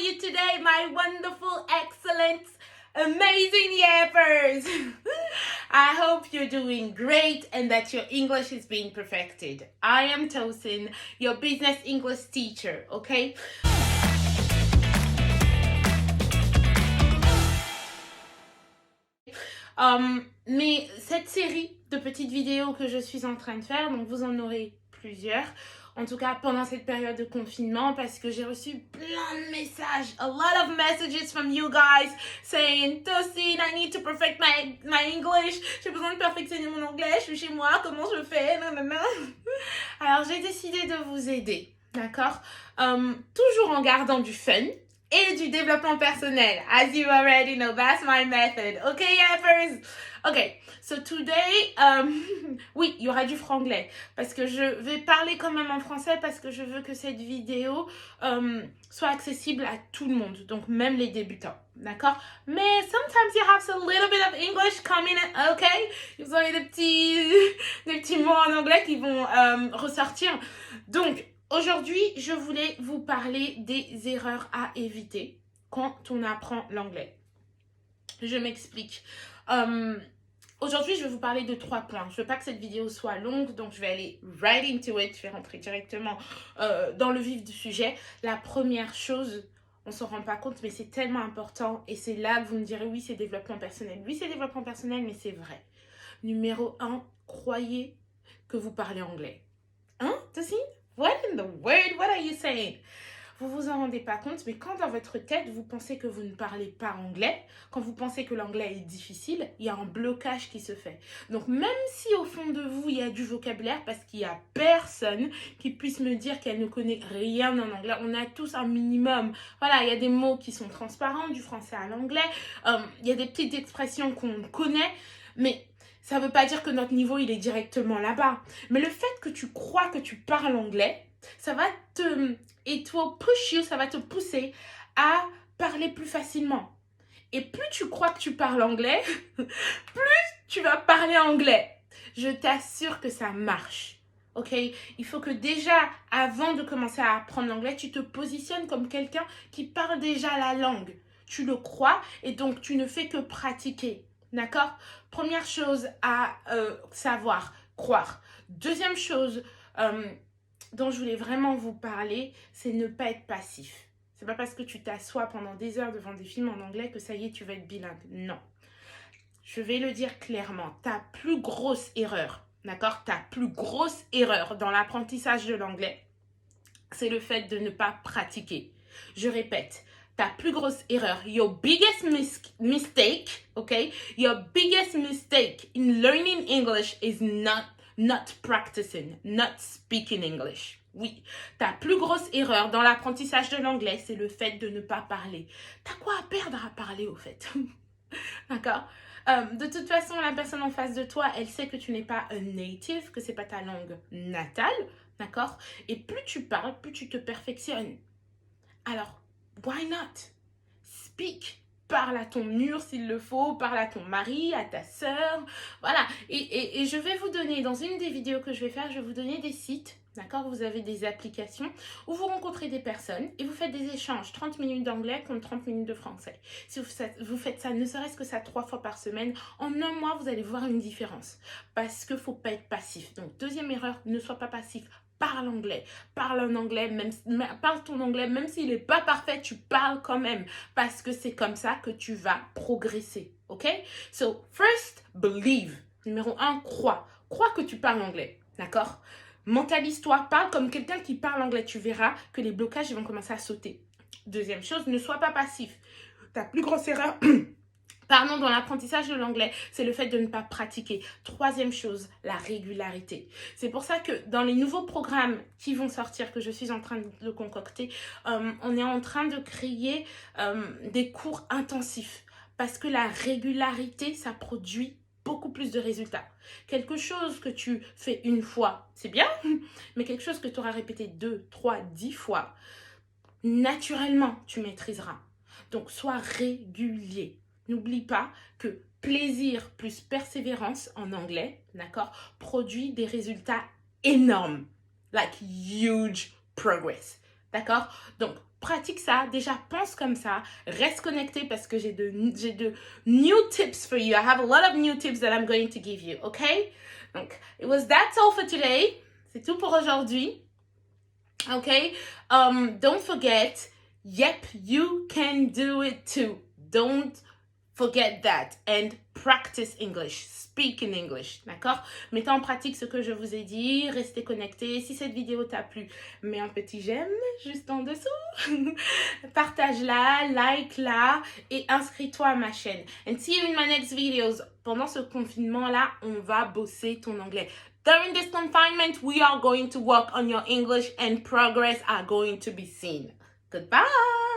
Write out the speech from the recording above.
you today, my wonderful, excellent, amazing yappers? I hope you're doing great and that your English is being perfected. I am Tosin, your business English teacher, okay? Mais cette série de petites vidéos que je suis en train de faire, donc vous en aurez plusieurs, en tout cas pendant cette période de confinement, parce que j'ai reçu plein de messages, a lot of messages from you guys saying, Tosin, I need to perfect my English, j'ai besoin de perfectionner mon anglais, je suis chez moi, comment je fais, nanana. Alors j'ai décidé de vous aider, d'accord, toujours en gardant du fun et du développement personnel. As you already know, that's my method. Okay, yappers? Okay, so today, oui, il y aura du franglais. Parce que je vais parler quand même en français parce que je veux que cette vidéo soit accessible à tout le monde. Donc, même les débutants. D'accord? Mais sometimes you have a little bit of English coming in, okay? Vous aurez des petits mots en anglais qui vont ressortir. Donc, aujourd'hui, je voulais vous parler des erreurs à éviter quand on apprend l'anglais. Je m'explique. Aujourd'hui, je vais vous parler de 3 points. Je ne veux pas que cette vidéo soit longue, donc je vais aller right into it. Je vais rentrer directement dans le vif du sujet. La première chose, on ne s'en rend pas compte, mais c'est tellement important. Et c'est là que vous me direz, oui, c'est développement personnel. Oui, c'est développement personnel, mais c'est vrai. Numéro 1, croyez que vous parlez anglais. Hein, Tosin? What in the world? What are you saying? Vous vous en rendez pas compte, mais quand dans votre tête, vous pensez que vous ne parlez pas anglais, quand vous pensez que l'anglais est difficile, il y a un blocage qui se fait. Donc même si au fond de vous, il y a du vocabulaire, parce qu'il n'y a personne qui puisse me dire qu'elle ne connaît rien en anglais, on a tous un minimum. Voilà, il y a des mots qui sont transparents, du français à l'anglais, il y a des petites expressions qu'on connaît, mais ça ne veut pas dire que notre niveau, il est directement là-bas. Mais le fait que tu crois que tu parles anglais, ça va ça va te pousser à parler plus facilement. Et plus tu crois que tu parles anglais, plus tu vas parler anglais. Je t'assure que ça marche. Ok? Il faut que déjà, avant de commencer à apprendre l'anglais, tu te positionnes comme quelqu'un qui parle déjà la langue. Tu le crois et donc tu ne fais que pratiquer. D'accord? Première chose à savoir, croire. Deuxième chose dont je voulais vraiment vous parler, c'est ne pas être passif. C'est pas parce que tu t'assois pendant des heures devant des films en anglais que ça y est, tu vas être bilingue. Non. Je vais le dire clairement. Ta plus grosse erreur, d'accord? Ta plus grosse erreur dans l'apprentissage de l'anglais, c'est le fait de ne pas pratiquer. Je répète. Ta plus grosse erreur, your biggest mistake, okay? Your biggest mistake in learning English is not practicing, not speaking English. Oui, ta plus grosse erreur dans l'apprentissage de l'anglais, c'est le fait de ne pas parler. T'as quoi à perdre à parler au fait? D'accord? De toute façon, la personne en face de toi, elle sait que tu n'es pas un native, que c'est pas ta langue natale, d'accord? Et plus tu parles, plus tu te perfectionnes. Alors, why not? Speak. Parle à ton mur s'il le faut, parle à ton mari, à ta sœur, voilà. Et je vais vous donner, dans une des vidéos que je vais faire, je vais vous donner des sites, d'accord? Vous avez des applications où vous rencontrez des personnes et vous faites des échanges, 30 minutes d'anglais contre 30 minutes de français. Si vous faites ça, ne serait-ce que ça 3 fois par semaine, en un mois, vous allez voir une différence. Parce qu'il ne faut pas être passif. Donc, deuxième erreur, ne sois pas passif. Parle anglais, parle en anglais, parle ton anglais, même s'il n'est pas parfait, tu parles quand même, parce que c'est comme ça que tu vas progresser, ok? So, first, believe. Numéro 1, crois. Crois que tu parles anglais, d'accord? Mentalise-toi, parle comme quelqu'un qui parle anglais, tu verras que les blocages vont commencer à sauter. Deuxième chose, ne sois pas passif. Ta plus grosse erreur... Pardon, dans l'apprentissage de l'anglais, c'est le fait de ne pas pratiquer. Troisième chose, la régularité. C'est pour ça que dans les nouveaux programmes qui vont sortir, que je suis en train de concocter, on est en train de créer des cours intensifs. Parce que la régularité, ça produit beaucoup plus de résultats. Quelque chose que tu fais une fois, c'est bien, mais quelque chose que tu auras répété 2, 3, 10 fois, naturellement, tu maîtriseras. Donc, sois régulier. N'oublie pas que plaisir plus persévérance en anglais, d'accord, produit des résultats énormes. Like huge progress. D'accord? Donc, pratique ça, déjà pense comme ça, reste connecté parce que j'ai de new tips for you. I have a lot of new tips that I'm going to give you, okay? Donc, that's all for today. C'est tout pour aujourd'hui. Okay? Don't forget, yep, you can do it too. Don't forget that and practice English. Speak in English, d'accord? Mettez en pratique ce que je vous ai dit, restez connectés. Si cette vidéo t'a plu, mets un petit j'aime juste en dessous. Partage-la, like-la et inscris-toi à ma chaîne. And see you in my next videos. Pendant ce confinement-là, on va bosser ton anglais. During this confinement, we are going to work on your English and progress are going to be seen. Goodbye!